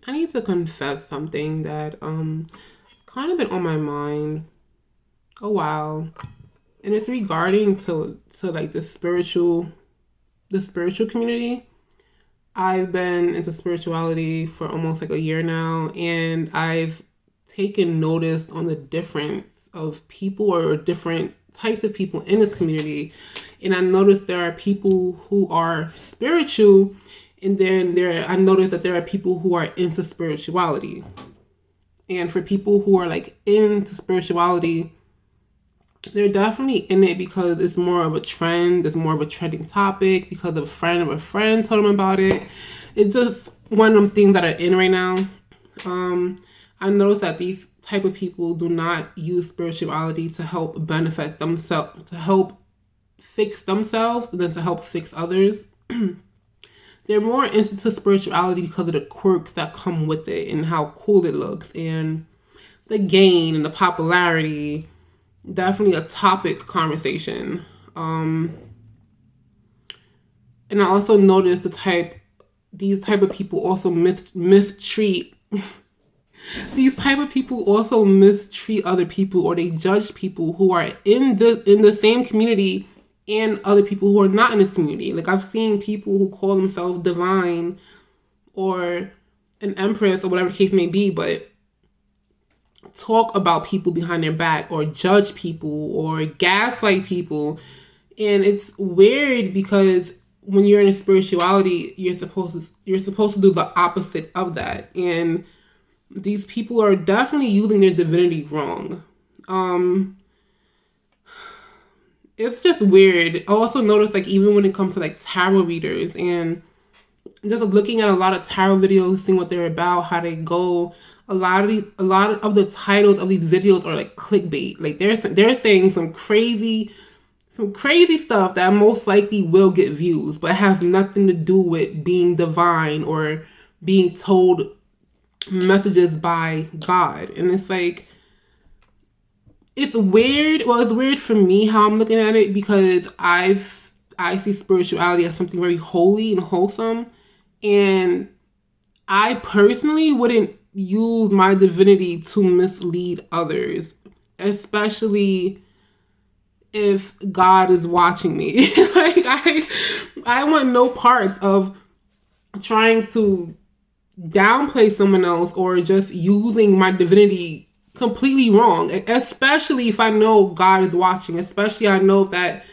I need to confess something that kind of been on my mind a while, and it's regarding to like the spiritual community. I've been into spirituality for almost like a year now, and I've taken notice on the difference of people or different types of people in this community. And I noticed there are people who are spiritual, and then I noticed that there are people who are into spirituality. And for people who are like into spirituality, they're definitely in it because it's more of a trend, it's more of a trending topic because a friend of a friend told them about it. It's just one of them things that are in right now. I noticed that these type of people do not use spirituality to help benefit themselves, to help fix themselves, than to help fix others. They're more into spirituality because of the quirks that come with it and how cool it looks and the gain and the popularity. Definitely a topic conversation. And I also noticed these type of people also mistreat these type of people also mistreat other people, or they judge people who are in the same community and other people who are not in this community. Like, I've seen people who call themselves divine or an empress or whatever the case may be, but talk about people behind their back or judge people or gaslight people. And it's weird because when you're in spirituality, you're supposed to do the opposite of that. And these people are definitely using their divinity wrong. It's just weird. I also noticed, like, even when it comes to like tarot readers and just looking at a lot of tarot videos, seeing what they're about, how they go. A lot of the titles of these videos are like clickbait. Like, they're saying some crazy stuff that most likely will get views, but has nothing to do with being divine or being told messages by God. And it's like, it's weird. Well, it's weird for me how I'm looking at it, because I see spirituality as something very holy and wholesome, and I personally wouldn't use my divinity to mislead others, especially if God is watching me. Like, I want no parts of trying to downplay someone else or just using my divinity completely wrong, especially if I know God is watching, especially I know that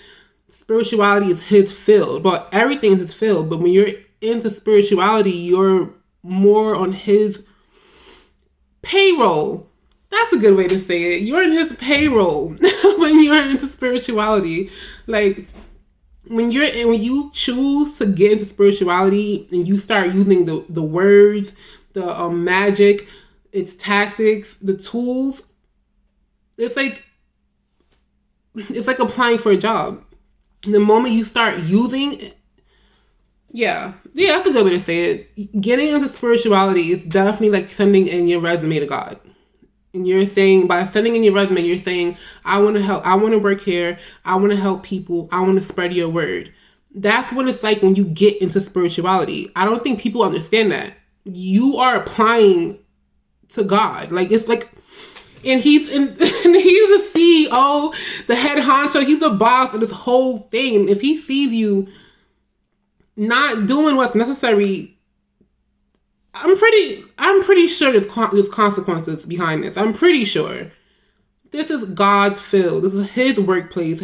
spirituality is his field, but everything is his field. But when you're into spirituality, you're more on his payroll. That's a good way to say it. You're in his payroll when you're into spirituality. Like, when you choose to get into spirituality and you start using the words, the magic, its tactics, the tools, it's like applying for a job. The moment you start using, yeah, that's a good way to say it. Getting into spirituality is definitely like sending in your resume to God. And you're saying, by sending in your resume, you're saying, I want to help, I want to work here, I want to help people, I want to spread your word. That's what it's like when you get into spirituality. I don't think people understand that. You are applying to God. Like, it's like, and he's the CEO, the head honcho, he's the boss of this whole thing. And if he sees you not doing what's necessary, I'm pretty sure there's consequences behind this. I'm pretty sure. This is God's field. This is his workplace.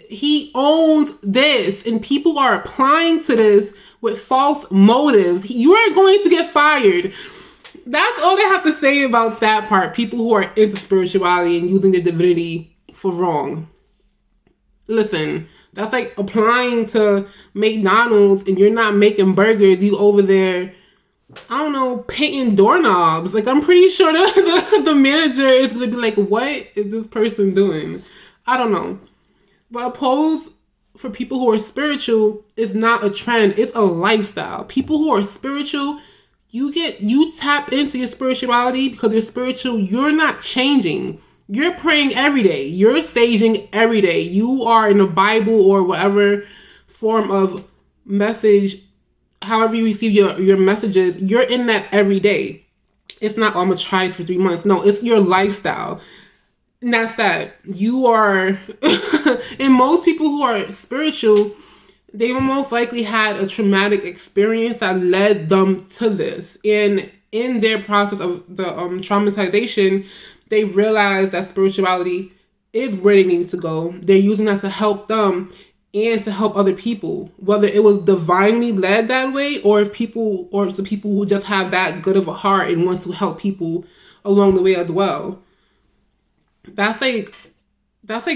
He owns this, and people are applying to this with false motives. You are going to get fired. That's all I have to say about that part. People who are into spirituality and using their divinity for wrong. Listen, that's like applying to McDonald's and you're not making burgers. You over there, I don't know, painting doorknobs. Like, I'm pretty sure the manager is going to be like, what is this person doing? I don't know. But oppose for people who are spiritual is not a trend. It's a lifestyle. People who are spiritual, you tap into your spirituality because you're spiritual. You're not changing. You're praying every day. You're saging every day. You are in the Bible or whatever form of message however you receive your messages, you're in that every day. It's not, oh, I'm gonna try it for 3 months. No, it's your lifestyle. And that's that. You are, and most people who are spiritual, they most likely had a traumatic experience that led them to this. And in their process of the traumatization, they realized that spirituality is where they need to go. They're using that to help them and to help other people, whether it was divinely led that way, or if people, or it's the people who just have that good of a heart and want to help people along the way as well. That's like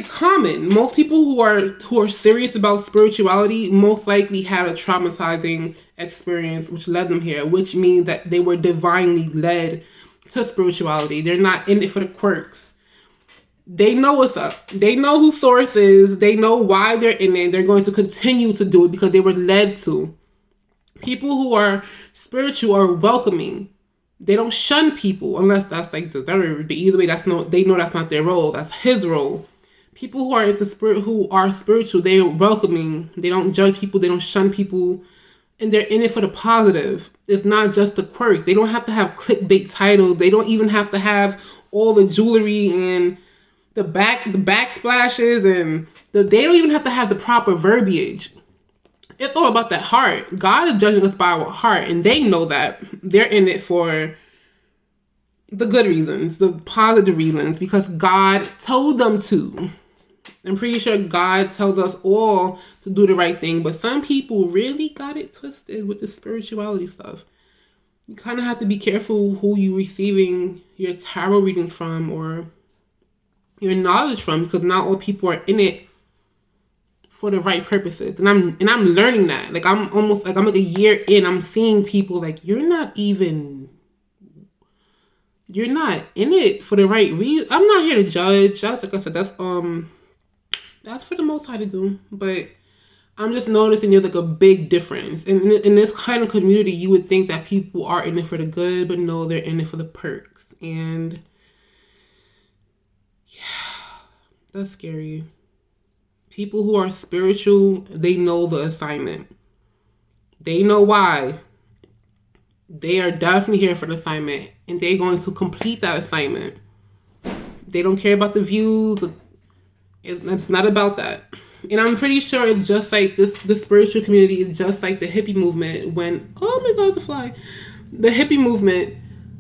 common. Most people who are serious about spirituality most likely had a traumatizing experience which led them here, which means that they were divinely led to spirituality. They're not in it for the quirks. They know what's up. They know who source is. They know why they're in it. They're going to continue to do it because they were led to. People who are spiritual are welcoming. They don't shun people unless that's like deserved. But either way, they know that's not their role. That's his role. People who are into spirit, who are spiritual, they are welcoming. They don't judge people. They don't shun people. And they're in it for the positive. It's not just the quirks. They don't have to have clickbait titles. They don't even have to have all the jewelry and the backsplashes, and they don't even have to have the proper verbiage. It's all about that heart. God is judging us by our heart, and they know that. They're in it for the good reasons, the positive reasons, because God told them to. I'm pretty sure God tells us all to do the right thing, but some people really got it twisted with the spirituality stuff. You kind of have to be careful who you're receiving your tarot reading from or your knowledge from, because not all people are in it for the right purposes. And I'm learning that. Like I'm like a year in, I'm seeing people like, you're not in it for the right reason. I'm not here to judge. That's like I said, that's for the Most High to do. But I'm just noticing there's like a big difference. And in this kind of community, you would think that people are in it for the good, but no, they're in it for the perks. And yeah, that's scary. People who are spiritual, they know the assignment. They know why. They are definitely here for the assignment, and they're going to complete that assignment. They don't care about the views. It's not about that. And I'm pretty sure it's just like this. The spiritual community is just like the hippie movement. When, oh my God, the fly. The hippie movement,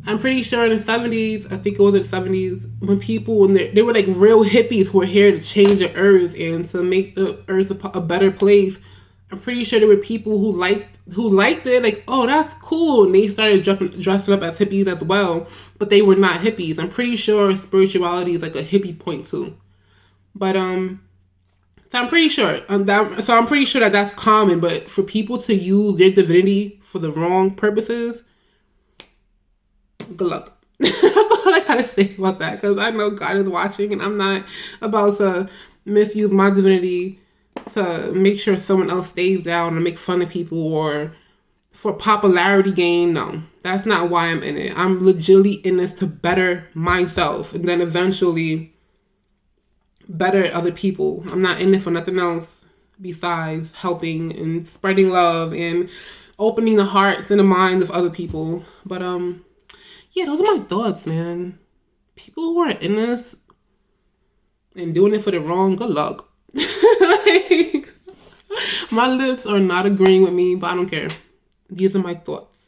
I'm pretty sure in the 70s, I think it was in the 70s, when they were like real hippies who were here to change the earth and to make the earth a better place. I'm pretty sure there were people who liked it, like, oh, that's cool. And they started dressing up as hippies as well, but they were not hippies. I'm pretty sure spirituality is like a hippie point too. But, so I'm pretty sure, I'm pretty sure that that's common, but for people to use their divinity for the wrong purposes, good luck. That's all I gotta say about that, because I know God is watching, and I'm not about to misuse my divinity to make sure someone else stays down and make fun of people or for popularity gain. No, that's not why I'm in it. I'm legitimately in this to better myself and then eventually better other people. I'm not in it for nothing else besides helping and spreading love and opening the hearts and the minds of other people. But yeah, those are my thoughts, man. People who are in this and doing it for the wrong, good luck. Like, my lips are not agreeing with me, but I don't care. These are my thoughts.